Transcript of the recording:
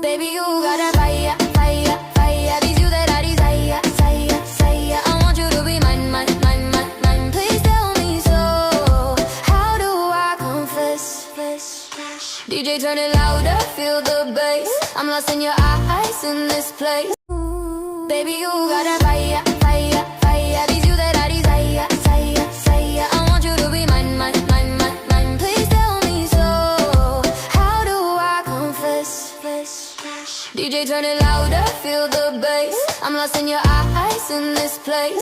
Baby, you got a fire, fire, fire. It's you that I desire, desire, desire. I want you to be mine, mine, mine, mine, mine. Please tell me so. How do I confess? DJ, turn it louder, feel the bass. I'm lost in your eyes in this place. Baby, you got a fire, fire, fire. It's you that I desire, desire, desire. I want you to be mine, mine, mine, mine, mine. Please tell me so. How do I confess? DJ, turn it louder, feel the bass. I'm lost in your eyes in this place.